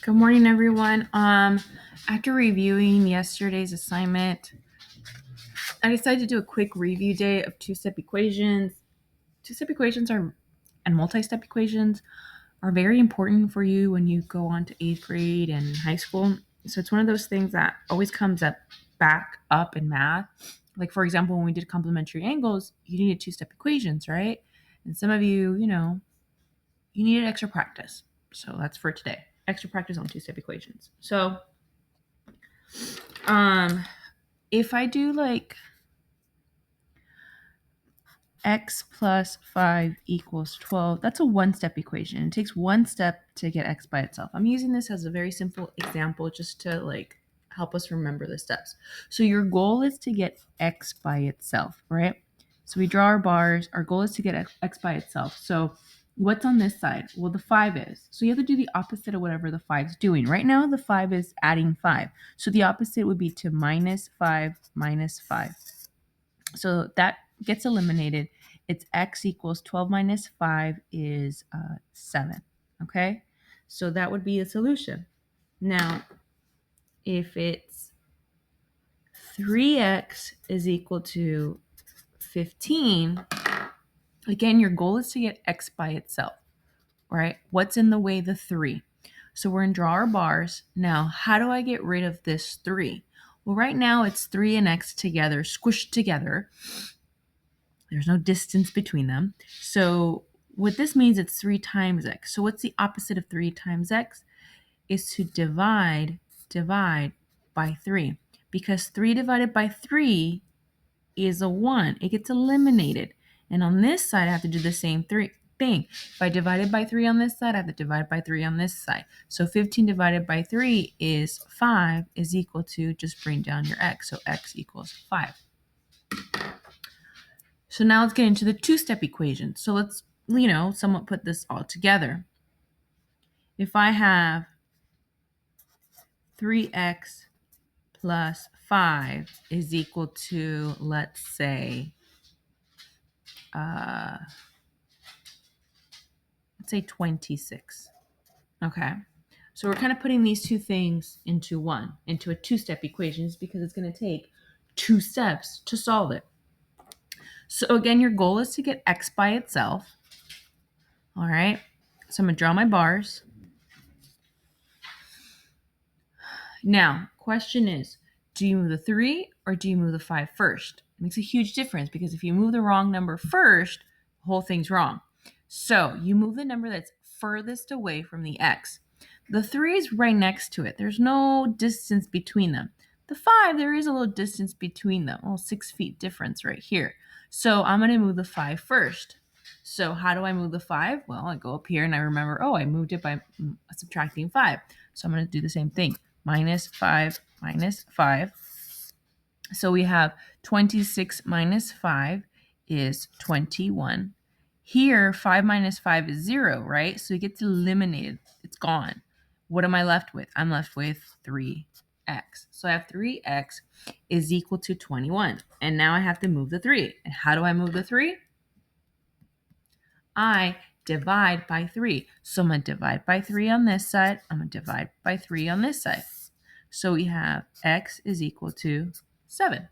Good morning, everyone. After reviewing yesterday's assignment, I decided to do a quick review day of two-step equations. Two-step equations and multi-step equations are very important for you when you go on to 8th grade and high school. So it's one of those things that always comes back up in math. Like, for example, when we did complementary angles, you needed two-step equations, right? And some of you, you needed extra practice. So that's for today. Extra practice on two-step equations. So if I do like x plus 5 equals 12, that's a one-step equation. It takes one step to get x by itself. I'm using this as a very simple example just to help us remember the steps. So your goal is to get x by itself, right? So we draw our bars. Our goal is to get x by itself. So what's on this side? Well, the 5 is. So you have to do the opposite of whatever the 5 is doing. Right now, the 5 is adding 5. So the opposite would be to minus 5 minus 5. So that gets eliminated. It's x equals 12 minus 5 is 7. Okay? So that would be the solution. Now, if it's 3x is equal to 15, again, your goal is to get x by itself, right? What's in the way? The 3. So we're going to draw our bars. Now, how do I get rid of this 3? Well, right now it's 3 and x together, squished together. There's no distance between them. So what this means, it's 3 times x. So what's the opposite of 3 times x? Is to divide by 3. Because 3 divided by 3 is a 1. It gets eliminated. And on this side, I have to do the same thing. If I divided by 3 on this side, I have to divide by 3 on this side. So 15 divided by 3 is 5 is equal to, just bring down your x. So x equals 5. So now let's get into the two-step equation. So let's, somewhat put this all together. If I have 3x plus 5 is equal to, let's say 26. Okay. So we're kind of putting these two things into a two-step equation, because it's going to take 2 steps to solve it. So again, your goal is to get x by itself. All right. So I'm going to draw my bars. Now, question is, do you move the 3 or do you move the 5 first? It makes a huge difference, because if you move the wrong number first, the whole thing's wrong. So you move the number that's furthest away from the x. The 3 is right next to it. There's no distance between them. The 5, there is a little distance between them, a little 6 feet difference right here. So I'm going to move the 5 first. So how do I move the 5? Well, I go up here and I remember, I moved it by subtracting 5. So I'm going to do the same thing. Minus 5 minus 5. So we have 26 minus 5 is 21. Here, 5 minus 5 is 0, right? So it gets eliminated. It's gone. What am I left with? I'm left with 3x. So I have 3x is equal to 21. And now I have to move the 3. And how do I move the 3? I divide by 3. So I'm going to divide by 3 on this side. I'm going to divide by 3 on this side. So we have x is equal to 7.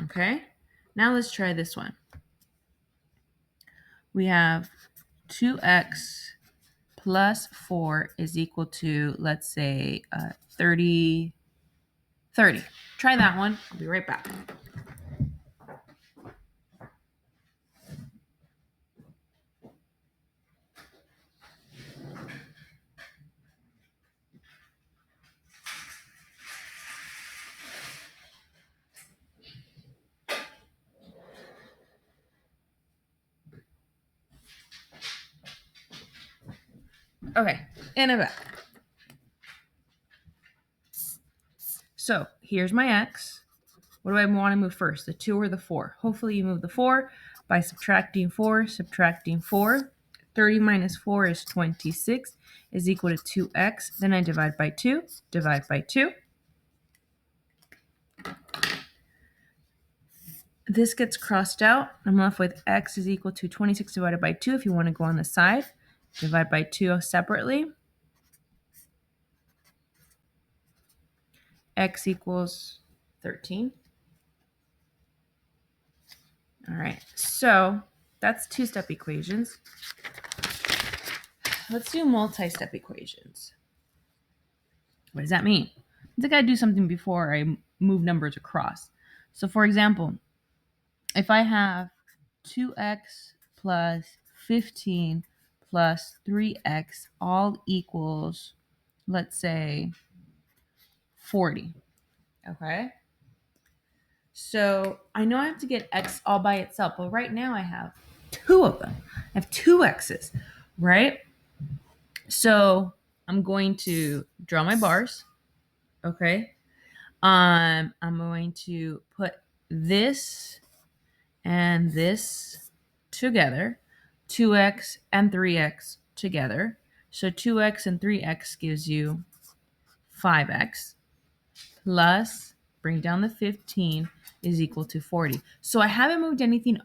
Okay, now let's try this one. We have 2x plus 4 is equal to, let's say, 30. Try that one. I'll be right back. Okay, and I'm back. So here's my x. What do I want to move first, the 2 or the 4? Hopefully you move the 4 by subtracting 4. 30 minus 4 is 26 is equal to 2x. Then I divide by 2. Divide by 2. This gets crossed out. I'm left with x is equal to 26 divided by 2. If you want to go on the side, divide by 2 separately. x equals 13. All right, so that's two-step equations. Let's do multi-step equations. What does that mean? I think I do something before I move numbers across. So for example, if I have 2x plus 15 plus 3x all equals, let's say, 40. Okay? So I know I have to get x all by itself, but right now I have two of them. I have two x's, right? So I'm going to draw my bars. Okay. I'm going to put this and this together, 2x and 3x together. So 2x and 3x gives you 5x plus, bring down the 15, is equal to 40. So I haven't moved anything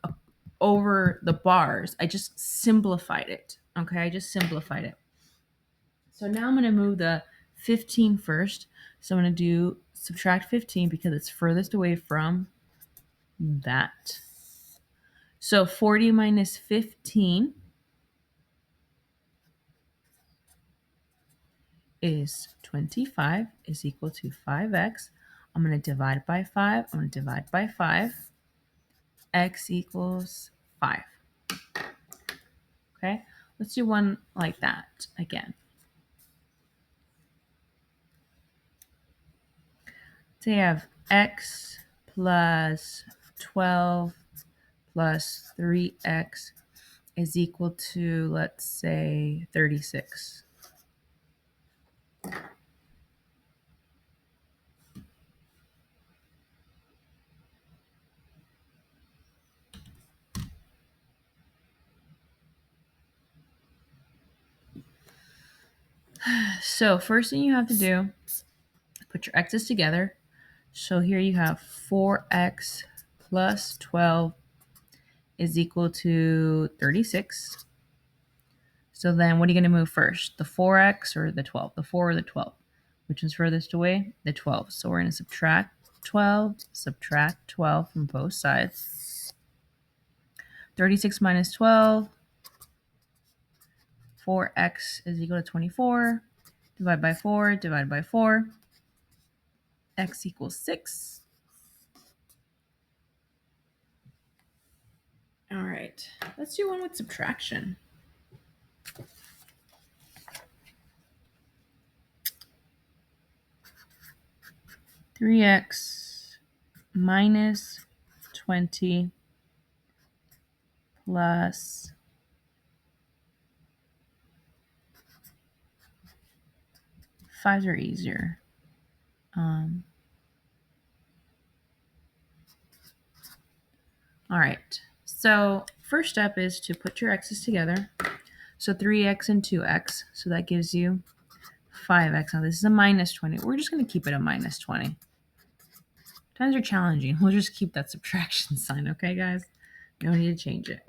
over the bars. I just simplified it. Okay, I just simplified it. So now I'm going to move the 15 first. So I'm going to do subtract 15 because it's furthest away from that. So 40 minus 15 is 25 is equal to 5x. I'm going to divide by 5. I'm going to divide by 5. X equals 5. Okay, let's do one like that again. So you have x plus 12 plus 3x is equal to, let's say, 36. So first thing you have to do, put your x's together. So here you have 4x plus 12 is equal to 36. So then what are you going to move first? The 4x or the 12? The 4 or the 12? Which is furthest away? The 12. So we're going to subtract 12 from both sides. 36 minus 12, 4x is equal to 24. Divide by 4, divide by 4. X equals 6. All right, let's do one with subtraction. Three x minus 20 plus 5s are easier. All right, so first step is to put your x's together. So 3x and 2x, so that gives you 5x. Now this is a minus 20. We're just going to keep it a minus 20. Times are challenging. We'll just keep that subtraction sign, okay, guys? No need to change it.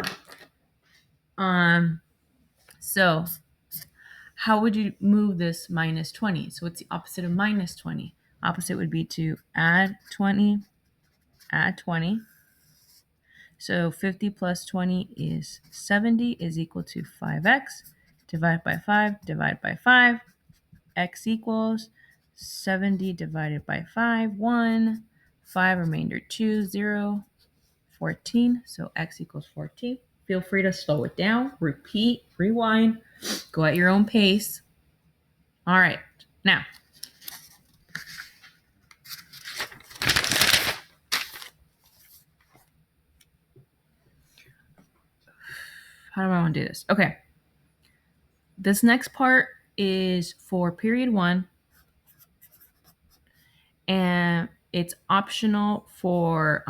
So how would you move this minus 20? So what's the opposite of minus 20? Opposite would be to add 20, add 20. So 50 plus 20 is 70 is equal to 5x. Divide by 5, divide by 5. X equals 70 divided by 5, 1. 5 remainder 2, 0, 14. So x equals 14. Feel free to slow it down, repeat, rewind, go at your own pace. All right, now. How do I want to do this? Okay. This next part is for period 1. And it's optional for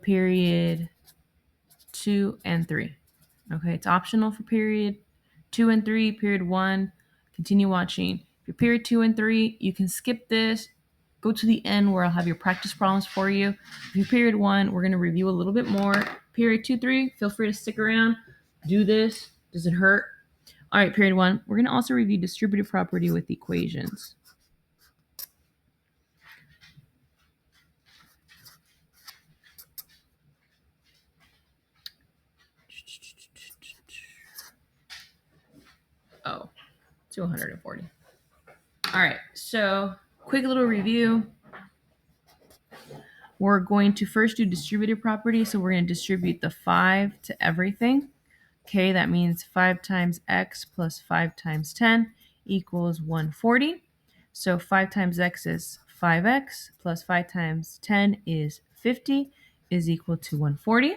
period 2 and 3. Okay, it's optional for period 2 and 3, period 1. Continue watching. If you're period 2 and 3, you can skip this. Go to the end where I'll have your practice problems for you. If you're period 1, we're going to review a little bit more. Period 2, 3, feel free to stick around. Do this. Does it hurt? All right, period 1. We're going to also review distributive property with equations. to 140. All right, so quick little review. We're going to first do distributive property. So we're going to distribute the 5 to everything. Okay, that means 5 times x plus 5 times 10 equals 140. So 5 times x is 5x plus 5 times 10 is 50 is equal to 140.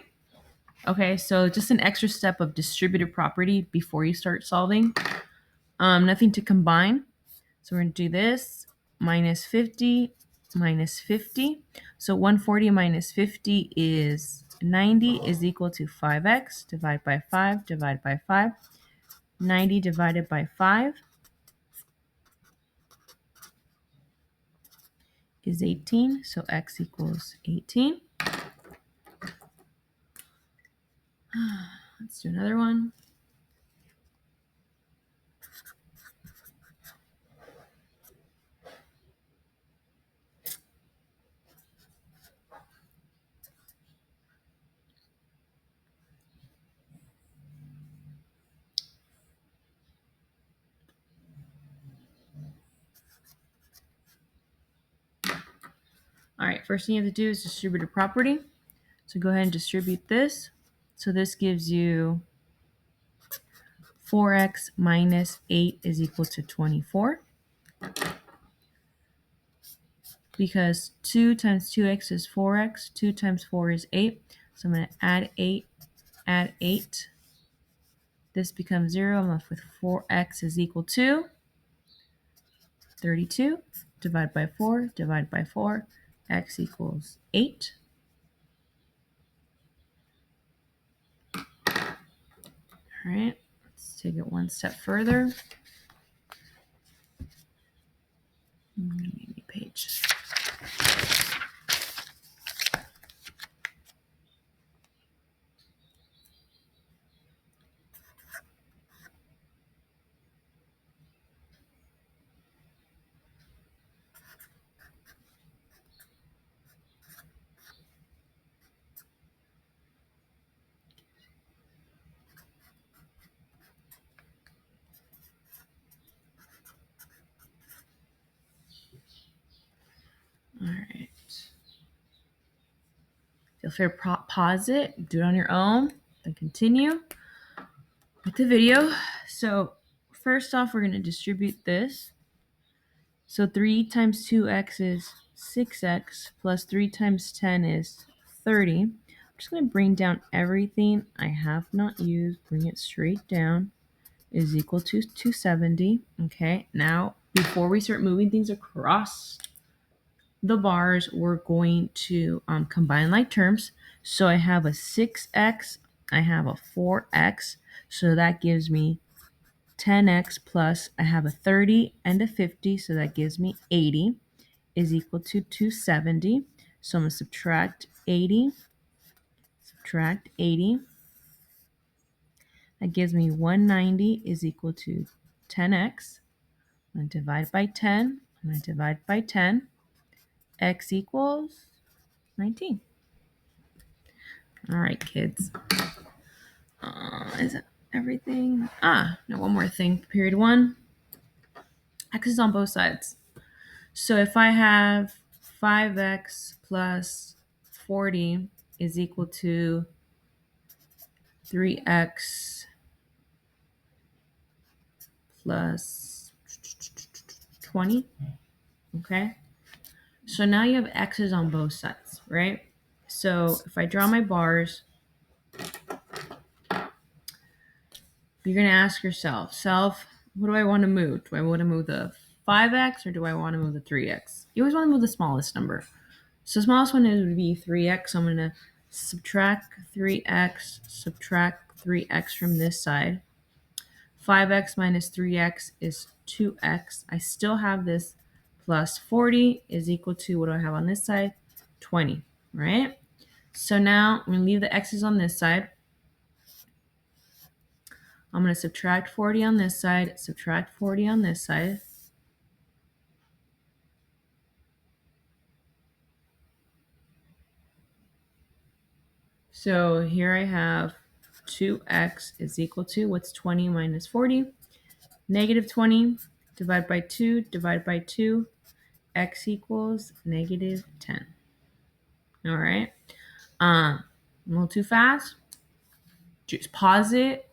Okay, so just an extra step of distributive property before you start solving. Nothing to combine. So we're going to do this minus 50 minus 50. So 140 minus 50 is 90 is equal to 5x. Divide by 5, divide by 5. 90 divided by 5 is 18. So x equals 18. Let's do another one. All right, first thing you have to do is distribute a property. So go ahead and distribute this. So this gives you 4x minus 8 is equal to 24. Because 2 times 2x is 4x, 2 times 4 is 8. So I'm going to add 8. This becomes 0. I'm left with 4x is equal to 32. Divide by 4, divide by 4. X equals 8. All right, let's take it one step further. Maybe page. All right. Feel free to pause it, do it on your own, then continue with the video. So first off, we're going to distribute this. So 3 times 2x is 6x plus 3 times 10 is 30. I'm just going to bring down everything I have not used, bring it straight down, is equal to 270. Okay, now before we start moving things across the bars, we're going to combine like terms. So I have a 6x, I have a 4x, so that gives me 10x plus I have a 30 and a 50, so that gives me 80 is equal to 270. So I'm going to subtract 80. That gives me 190 is equal to 10x. I'm going to divide by 10. I'm going to divide by 10. X equals 19. All right, kids. Is that everything? No, one more thing. Period 1. X is on both sides. So if I have 5x plus 40 is equal to 3x plus 20. Okay. So now you have x's on both sides, right? So if I draw my bars, you're going to ask yourself, what do I want to move? Do I want to move the 5x or do I want to move the 3x? You always want to move the smallest number. So the smallest one would be 3x. So I'm going to subtract 3x from this side. 5x minus 3x is 2x. I still have this plus 40 is equal to, what do I have on this side? 20, right? So now I'm going to leave the x's on this side. I'm going to subtract 40 on this side, subtract 40 on this side. So here I have 2x is equal to, what's 20 minus 40? Negative 20 divided by 2 divided by 2. X equals negative 10. All right. A little too fast. Just pause it.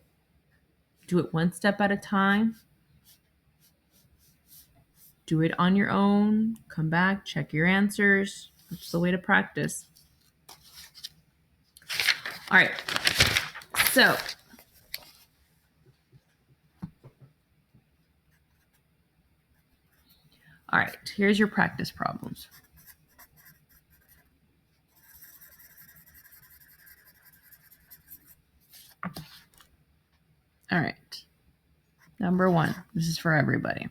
Do it one step at a time. Do it on your own. Come back, check your answers. That's the way to practice. All right. So, all right, here's your practice problems. All right. Number 1. This is for everybody.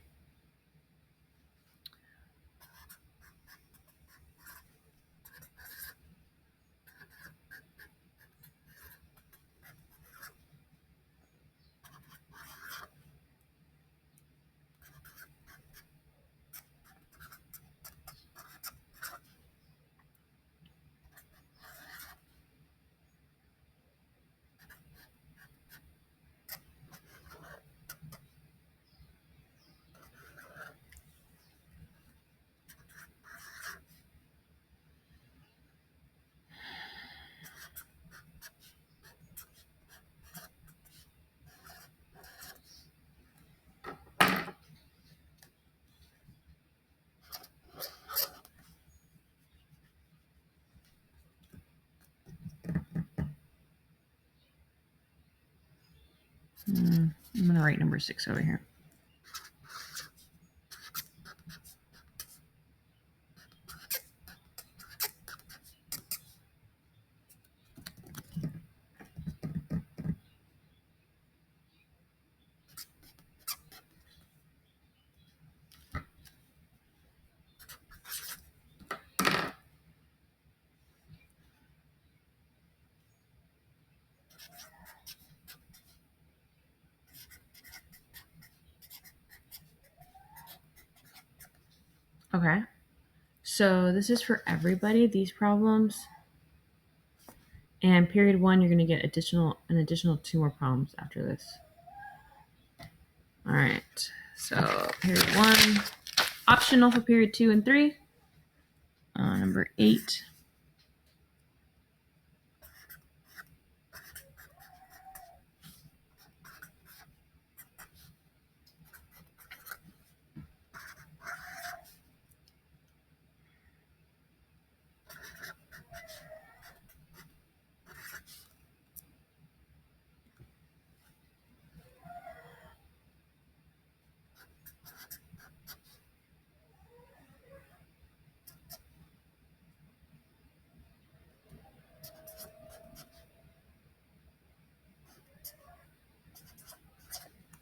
I'm going to write number 6 over here. Okay. So this is for everybody, these problems. And period 1, you're going to get an additional 2 more problems after this. All right. So period 1, optional for period 2 and 3. Number 8.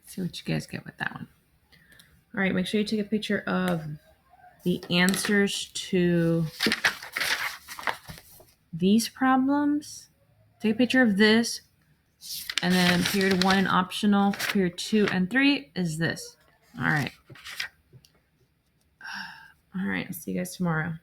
See what you guys get with that one. All right, make sure you take a picture of the answers to these problems. Take a picture of this, and then period 1 and optional, period 2 and 3 is this. All right. All right, I'll see you guys tomorrow.